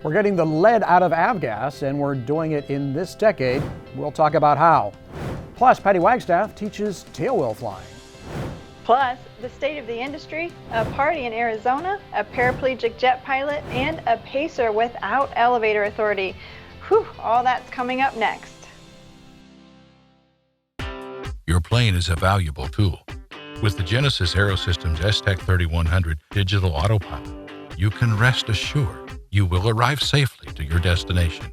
We're getting the lead out of avgas, and we're doing it in this decade. We'll talk about how. Plus, Patty Wagstaff teaches tailwheel flying. Plus, the state of the industry, a party in Arizona, a paraplegic jet pilot, and a pacer without elevator authority. Whew, all that's coming up next. Your plane is a valuable tool. With the Genesis Aerosystems S-Tech 3100 digital autopilot, you can rest assured you will arrive safely to your destination.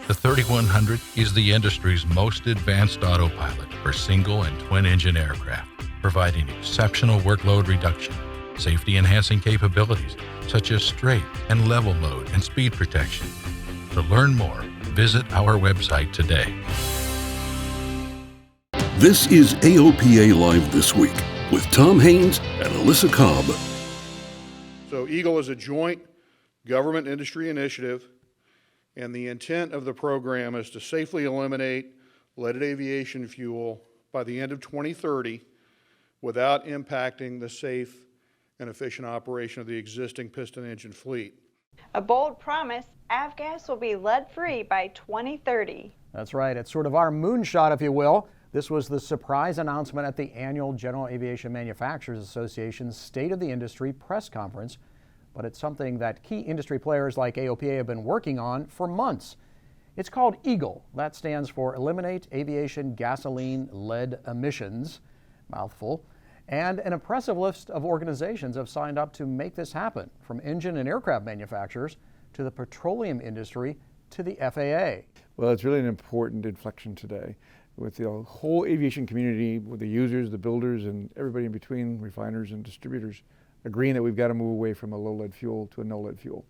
The 3100 is the industry's most advanced autopilot for single and twin-engine aircraft, providing exceptional workload reduction, safety-enhancing capabilities such as straight and level mode and speed protection. To learn more, visit our website today. This is AOPA Live This Week with Tom Haynes and Alyssa Cobb. So EAGLE is a joint government industry initiative, and the intent of the program is to safely eliminate leaded aviation fuel by the end of 2030 without impacting the safe and efficient operation of the existing piston engine fleet. A bold promise, avgas will be lead-free by 2030. That's right. It's sort of our moonshot, if you will. This was the surprise announcement at the annual General Aviation Manufacturers Association's State of the Industry press conference, but it's something that key industry players like AOPA have been working on for months. It's called EAGLE. That stands for Eliminate Aviation Gasoline Lead Emissions, mouthful, and an impressive list of organizations have signed up to make this happen, from engine and aircraft manufacturers to the petroleum industry to the FAA. Well, it's really an important inflection today with the whole aviation community, with the users, the builders, and everybody in between, refiners and distributors, agreeing that we've got to move away from a low lead fuel to a no lead fuel.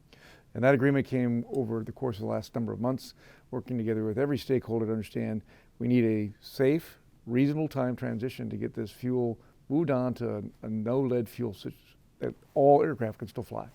And that agreement came over the course of the last number of months, working together with every stakeholder to understand we need a safe, reasonable time transition to get this fuel moved on to a no lead fuel so that all aircraft can still fly.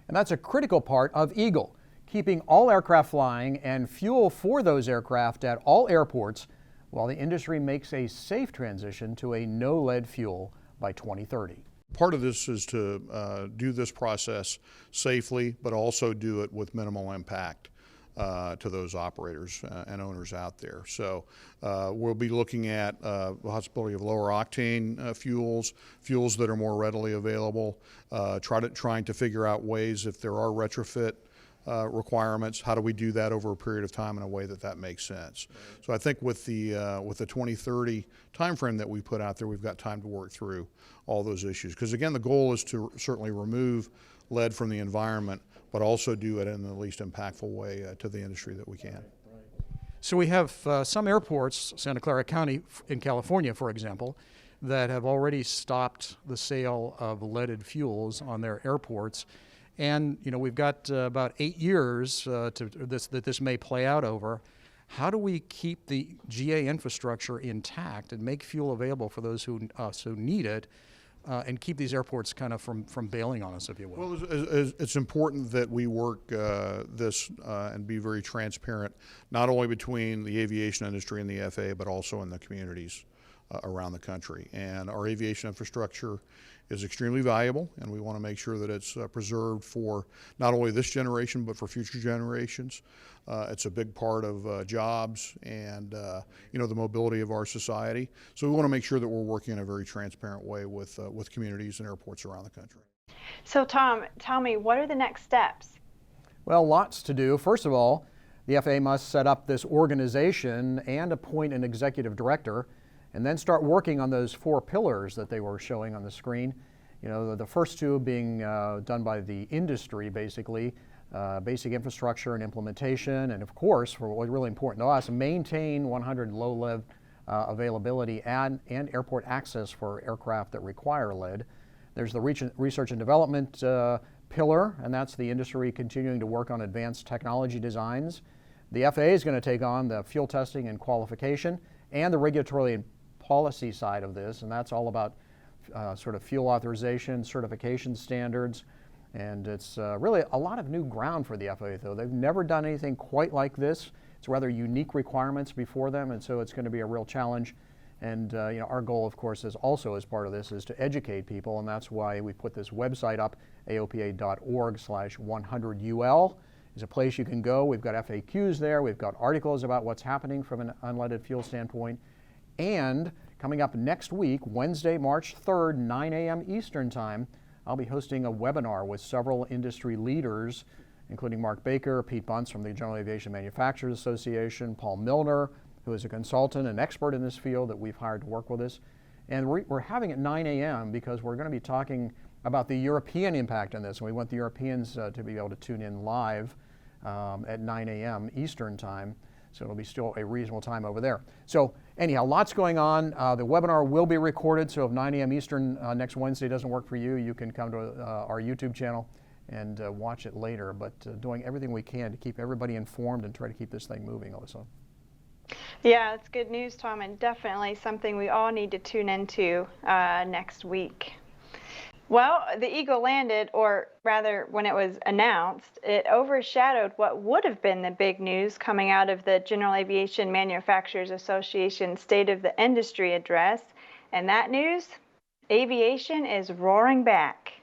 And that's a critical part of EAGLE, keeping all aircraft flying and fuel for those aircraft at all airports while the industry makes a safe transition to a no lead fuel by 2030. Part of this is to do this process safely, but also do it with minimal impact to those operators and owners out there. So we'll be looking at the possibility of lower octane fuels that are more readily available, trying to figure out ways if there are retrofit requirements, how do we do that over a period of time in a way that makes sense. So I think with the 2030 timeframe that we put out there, we've got time to work through all those issues. Because again, the goal is to certainly remove lead from the environment, but also do it in the least impactful way to the industry that we can. So we have some airports, Santa Clara County in California, for example, that have already stopped the sale of leaded fuels on their airports. And we've got about 8 years that this may play out over. How do we keep the GA infrastructure intact and make fuel available for those who need it, and keep these airports kind of from bailing on us, if you will? Well, it's important that we work this and be very transparent, not only between the aviation industry and the FAA, but also in the communities around the country. And our aviation infrastructure is extremely valuable, and we want to make sure that it's preserved for not only this generation, but for future generations. It's a big part of jobs and the mobility of our society. So we want to make sure that we're working in a very transparent way with communities and airports around the country. So Tom, tell me, what are the next steps? Well, lots to do. First of all, the FAA must set up this organization and appoint an executive director, and then start working on those 4 pillars that they were showing on the screen. The first 2 being done by the industry, basically, basic infrastructure and implementation, and of course, for what's really important to us, maintain 100 low lead availability and airport access for aircraft that require lead. There's the research and development pillar, and that's the industry continuing to work on advanced technology designs. The FAA is going to take on the fuel testing and qualification and the regulatory and policy side of this, and that's all about sort of fuel authorization, certification standards, and it's really a lot of new ground for the FAA, though. They've never done anything quite like this. It's rather unique requirements before them, and so it's going to be a real challenge. And our goal, of course, is also as part of this is to educate people, and that's why we put this website up, aopa.org/100UL. is a place you can go. We've got FAQs there. We've got articles about what's happening from an unleaded fuel standpoint. And coming up next week, Wednesday, March 3rd, 9 a.m. Eastern Time, I'll be hosting a webinar with several industry leaders, including Mark Baker, Pete Bunce from the General Aviation Manufacturers Association, Paul Milner, who is a consultant and expert in this field that we've hired to work with us. And we're having it 9 a.m. because we're going to be talking about the European impact on this. And we want the Europeans to be able to tune in live at 9 a.m. Eastern Time. So it'll be still a reasonable time over there. So anyhow, lots going on. The webinar will be recorded, so if 9 a.m. Eastern next Wednesday doesn't work for you, you can come to our YouTube channel and watch it later. But doing everything we can to keep everybody informed and try to keep this thing moving, Alyssa. Yeah, it's good news, Tom, and definitely something we all need to tune into next week. Well, the Eagle landed, or rather, when it was announced, it overshadowed what would have been the big news coming out of the General Aviation Manufacturers Association State of the Industry address. And that news? Aviation is roaring back.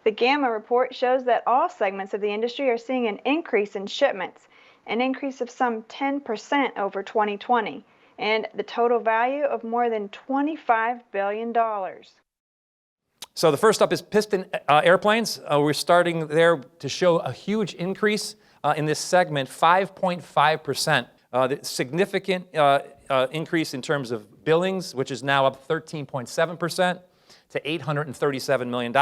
The GAMA report shows that all segments of the industry are seeing an increase in shipments, an increase of some 10% over 2020, and the total value of more than $25 billion. So the first up is piston airplanes. We're starting there to show a huge increase in this segment, 5.5%. The significant increase in terms of billings, which is now up 13.7% to $837 million.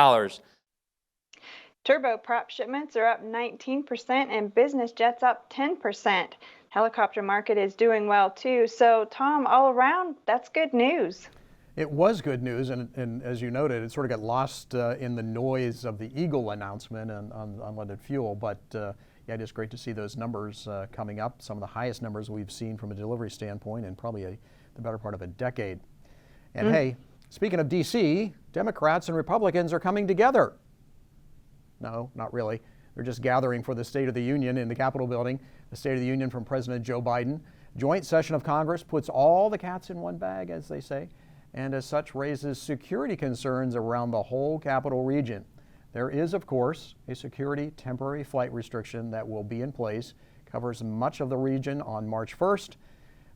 Turboprop shipments are up 19% and business jets up 10%. Helicopter market is doing well too. So Tom, all around, that's good news. It was good news, and as you noted, it sort of got lost in the noise of the Eagle announcement on unleaded fuel. But yeah, it is great to see those numbers coming up, some of the highest numbers we've seen from a delivery standpoint in probably the better part of a decade. And hey, speaking of D.C., Democrats and Republicans are coming together. No, not really. They're just gathering for the State of the Union in the Capitol building, the State of the Union from President Joe Biden. Joint session of Congress puts all the cats in one bag, as they say, and as such raises security concerns around the whole Capitol region. There is, of course, a security temporary flight restriction that will be in place, covers much of the region on March 1st.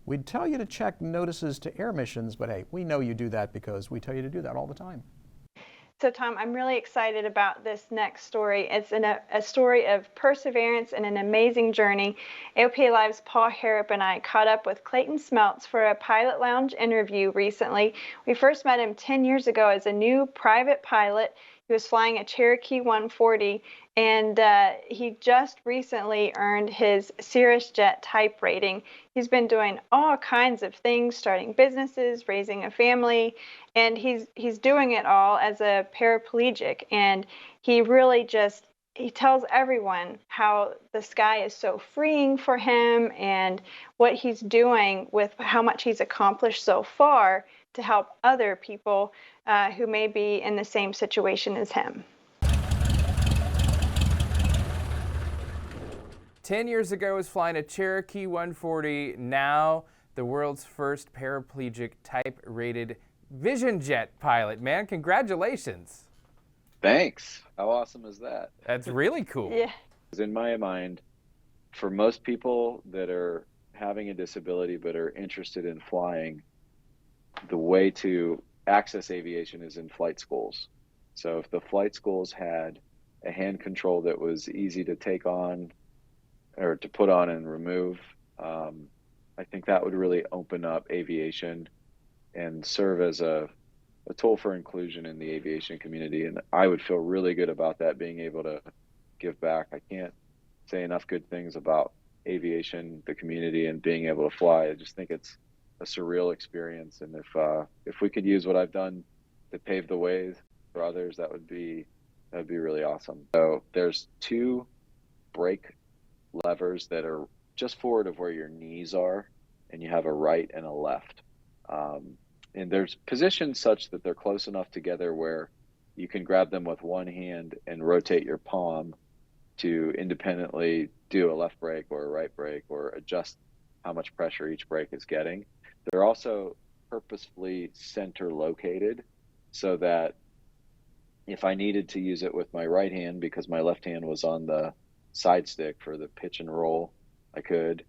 We'd tell you to check notices to air missions, but hey, we know you do that because we tell you to do that all the time. So Tom, I'm really excited about this next story. It's a story of perseverance and an amazing journey. AOPA Live's Paul Harrop and I caught up with Clayton Smeltz for a Pilot Lounge interview recently. We first met him 10 years ago as a new private pilot. He was flying a Cherokee 140, and he just recently earned his Cirrus Jet type rating. He's been doing all kinds of things, starting businesses, raising a family, and he's doing it all as a paraplegic. And he really he tells everyone how the sky is so freeing for him and what he's doing with how much he's accomplished so far to help other people who may be in the same situation as him. 10 years ago, I was flying a Cherokee 140, now the world's first paraplegic type-rated Vision Jet pilot. Man, congratulations. Thanks. How awesome is that? That's really cool. Yeah. In my mind, for most people that are having a disability but are interested in flying, the way to access aviation is in flight schools. So if the flight schools had a hand control that was easy to take on or to put on and remove, I think that would really open up aviation and serve as a tool for inclusion in the aviation community. And I would feel really good about that, being able to give back. I can't say enough good things about aviation, the community, and being able to fly. I just think it's a surreal experience. And if we could use what I've done to pave the way for others, that would be really awesome. So there's two brake levers that are just forward of where your knees are, and you have a right and a left. And there's positions such that they're close enough together where you can grab them with one hand and rotate your palm to independently do a left brake or a right brake or adjust how much pressure each brake is getting. They're also purposefully center located so that if I needed to use it with my right hand because my left hand was on the side stick for the pitch and roll, I could.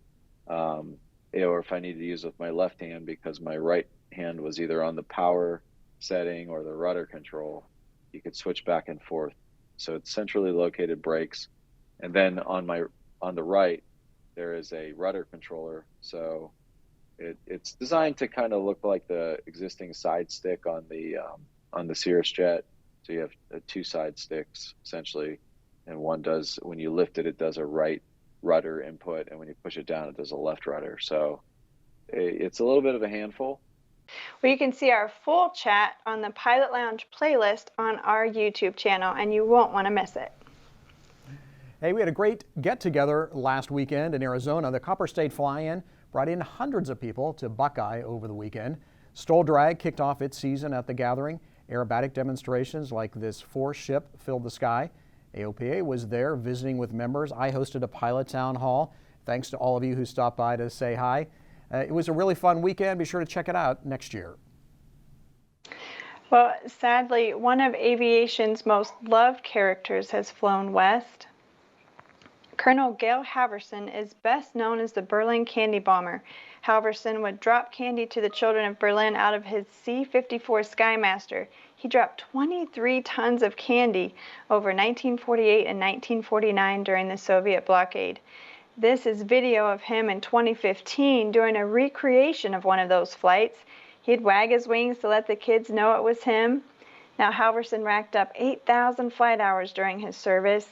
Or if I needed to use with my left hand because my right hand was either on the power setting or the rudder control, you could switch back and forth. So it's centrally located brakes. And then on the right, there is a rudder controller. So it's designed to kind of look like the existing side stick on the Cirrus jet. So you have two side sticks essentially, and one does, when you lift it, it does a right rudder input, and when you push it down, it does a left rudder. So it's a little bit of a handful. Well, you can see our full chat on the Pilot Lounge playlist on our YouTube channel, and you won't want to miss it. Hey, we had a great get-together last weekend in Arizona. The Copper State Fly-In brought in hundreds of people to Buckeye over the weekend. Stoll Drag kicked off its season at the gathering. Aerobatic demonstrations like this Force ship filled the sky. AOPA was there visiting with members. I hosted a pilot town hall. Thanks to all of you who stopped by to say hi. It was a really fun weekend. Be sure to check it out next year. Well, sadly, one of aviation's most loved characters has flown west. Colonel Gail Halverson is best known as the Berlin Candy Bomber. Halverson would drop candy to the children of Berlin out of his C-54 Skymaster. He dropped 23 tons of candy over 1948 and 1949 during the Soviet blockade. This is video of him in 2015 doing a recreation of one of those flights. He'd wag his wings to let the kids know it was him. Now, Halverson racked up 8,000 flight hours during his service.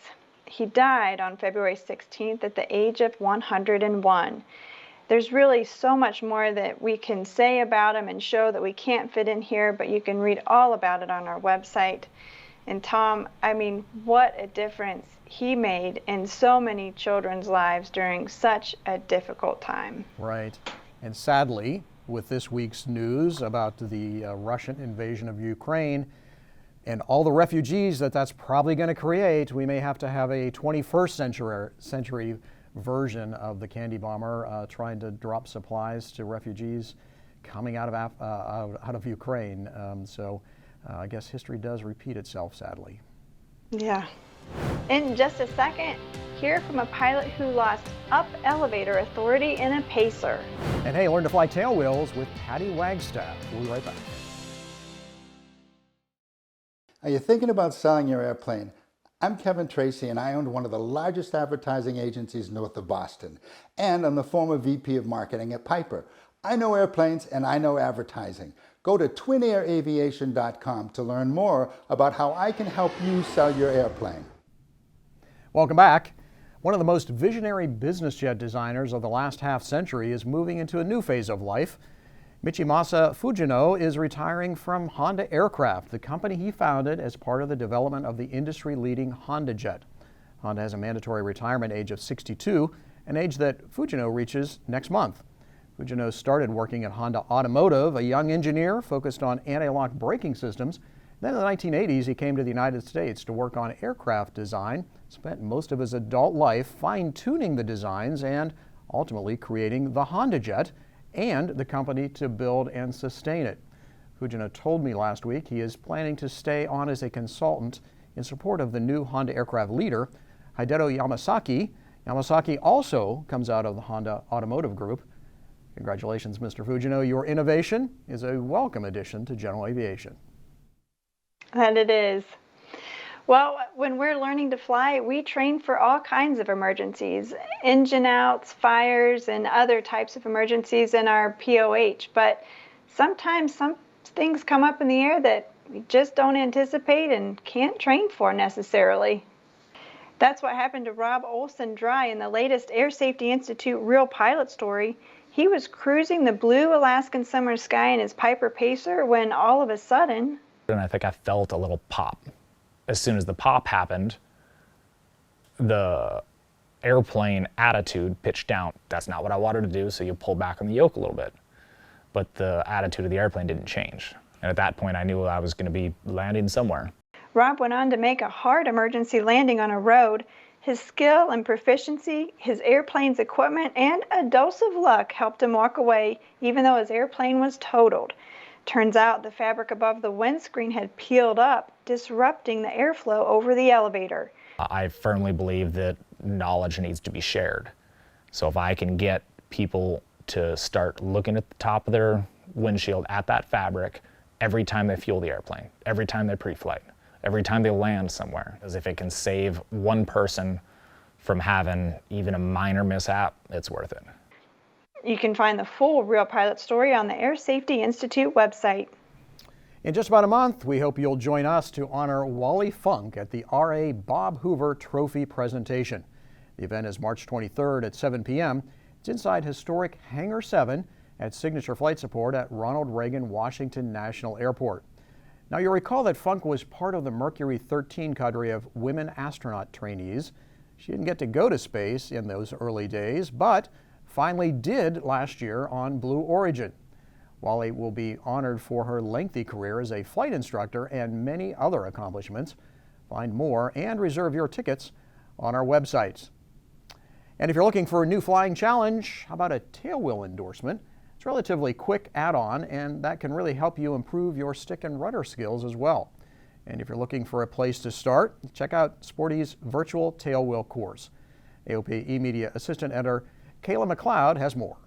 He died on February 16th at the age of 101. There's really so much more that we can say about him and show that we can't fit in here, but you can read all about it on our website. And Tom, I mean, what a difference he made in so many children's lives during such a difficult time. Right. And sadly, with this week's news about the Russian invasion of Ukraine and all the refugees that's probably going to create, we may have to have a 21st century version of the Candy Bomber trying to drop supplies to refugees coming out of Ukraine. I guess history does repeat itself, sadly. Yeah. In just a second, hear from a pilot who lost up elevator authority in a pacer. And hey, learn to fly tailwheels with Patty Wagstaff. We'll be right back. Are you thinking about selling your airplane? I'm Kevin Tracy, and I owned one of the largest advertising agencies north of Boston. And I'm the former VP of Marketing at Piper. I know airplanes and I know advertising. Go to twinairaviation.com to learn more about how I can help you sell your airplane. Welcome back. One of the most visionary business jet designers of the last half century is moving into a new phase of life. Michimasa Fujino is retiring from Honda Aircraft, the company he founded as part of the development of the industry-leading Honda Jet. Honda has a mandatory retirement age of 62, an age that Fujino reaches next month. Fujino started working at Honda Automotive, a young engineer focused on anti-lock braking systems. Then in the 1980s, he came to the United States to work on aircraft design, spent most of his adult life fine-tuning the designs and ultimately creating the Honda Jet and the company to build and sustain it. Fujino told me last week he is planning to stay on as a consultant in support of the new Honda aircraft leader, Hidetto Yamasaki. Yamasaki also comes out of the Honda Automotive Group. Congratulations, Mr. Fujino. Your innovation is a welcome addition to general aviation. That it is. Well, when we're learning to fly, we train for all kinds of emergencies, engine outs, fires, and other types of emergencies in our POH. But sometimes some things come up in the air that we just don't anticipate and can't train for necessarily. That's what happened to Rob Olson Dry in the latest Air Safety Institute Real Pilot story. He was cruising the blue Alaskan summer sky in his Piper Pacer when all of a sudden... And I think I felt a little pop. As soon as the pop happened, the airplane attitude pitched down. That's not what I wanted to do, so you pull back on the yoke a little bit. But the attitude of the airplane didn't change. And at that point, I knew I was going to be landing somewhere. Rob went on to make a hard emergency landing on a road. His skill and proficiency, his airplane's equipment, and a dose of luck helped him walk away, even though his airplane was totaled. Turns out the fabric above the windscreen had peeled up, disrupting the airflow over the elevator. I firmly believe that knowledge needs to be shared. So if I can get people to start looking at the top of their windshield at that fabric every time they fuel the airplane, every time they pre-flight, every time they land somewhere, because if it can save one person from having even a minor mishap, it's worth it. You can find the full Real Pilot story on the Air Safety Institute website. In just about a month, we hope you'll join us to honor Wally Funk at the R.A. Bob Hoover Trophy presentation. The event is March 23rd at 7 p.m. It's inside historic Hangar 7 at Signature Flight Support at Ronald Reagan Washington National Airport. Now, you'll recall that Funk was part of the Mercury 13 cadre of women astronaut trainees. She didn't get to go to space in those early days, but finally did last year on Blue Origin. Wally will be honored for her lengthy career as a flight instructor and many other accomplishments. Find more and reserve your tickets on our websites. And if you're looking for a new flying challenge, how about a tailwheel endorsement? It's a relatively quick add-on, and that can really help you improve your stick and rudder skills as well. And if you're looking for a place to start, check out Sporty's virtual tailwheel course. AOP eMedia Assistant Editor Kayla McLeod has more.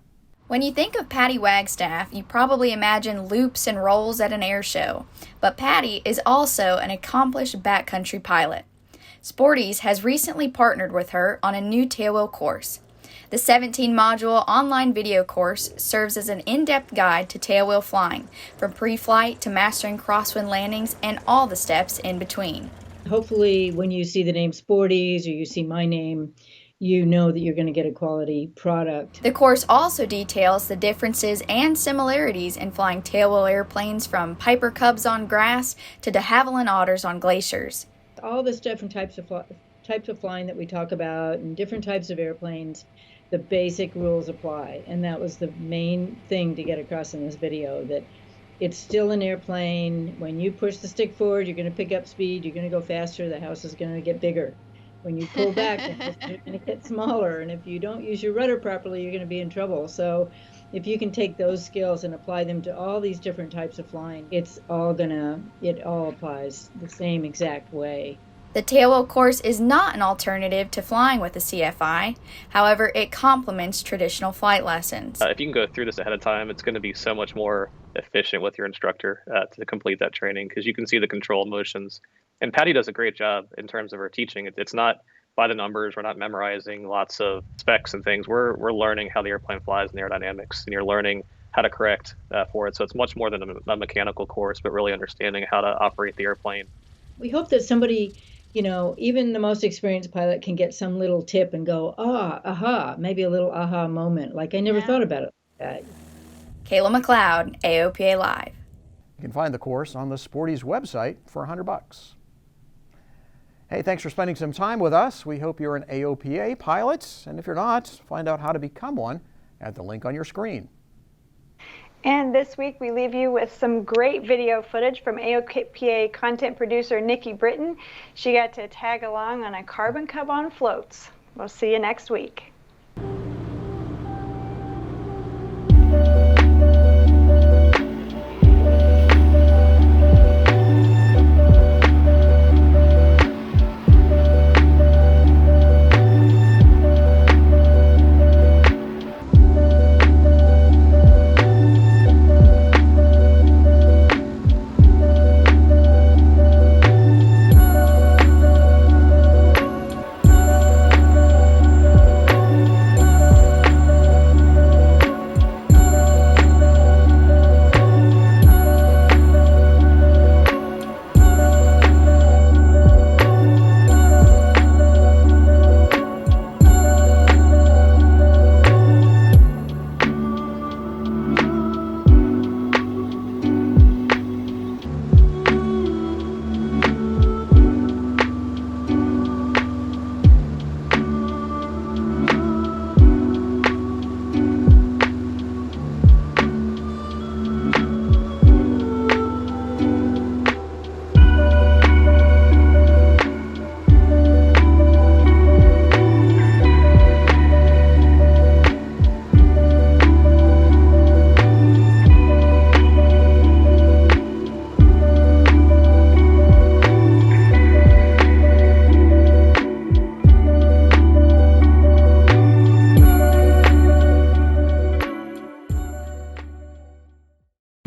When you think of Patty Wagstaff, you probably imagine loops and rolls at an air show. But Patty is also an accomplished backcountry pilot. Sporty's has recently partnered with her on a new tailwheel course. The 17-module online video course serves as an in-depth guide to tailwheel flying, from pre-flight to mastering crosswind landings and all the steps in between. Hopefully, when you see the name Sporty's or you see my name, you know that you're going to get a quality product. The course also details the differences and similarities in flying tailwheel airplanes, from Piper Cubs on grass to de Havilland Otters on glaciers. All the different types of flying that we talk about and different types of airplanes, the basic rules apply. And that was the main thing to get across in this video, that it's still an airplane. When you push the stick forward, you're going to pick up speed, you're going to go faster, the house is going to get bigger. When you pull back, you're going to get smaller, and if you don't use your rudder properly, you're going to be in trouble. So if you can take those skills and apply them to all these different types of flying, it all applies the same exact way. The tailwheel course is not an alternative to flying with a CFI. However, it complements traditional flight lessons. If you can go through this ahead of time, it's going to be so much more efficient with your instructor to complete that training, because you can see the control motions. And Patty does a great job in terms of her teaching. It's not by the numbers. We're not memorizing lots of specs and things. We're learning how the airplane flies and aerodynamics, and you're learning how to correct for it. So it's much more than a mechanical course, but really understanding how to operate the airplane. We hope that somebody, even the most experienced pilot can get some little tip and go, aha, maybe a little aha moment. Like, I never thought about it like that. Kayla McLeod, AOPA Live. You can find the course on the Sporty's website for $100. Hey, thanks for spending some time with us. We hope you're an AOPA pilot, and if you're not, find out how to become one at the link on your screen. And this week we leave you with some great video footage from AOPA content producer Nikki Britton. She got to tag along on a Carbon Cub on floats. We'll see you next week.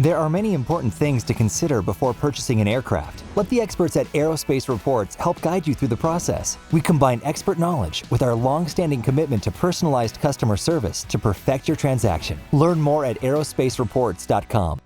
There are many important things to consider before purchasing an aircraft. Let the experts at Aerospace Reports help guide you through the process. We combine expert knowledge with our long-standing commitment to personalized customer service to perfect your transaction. Learn more at aerospacereports.com.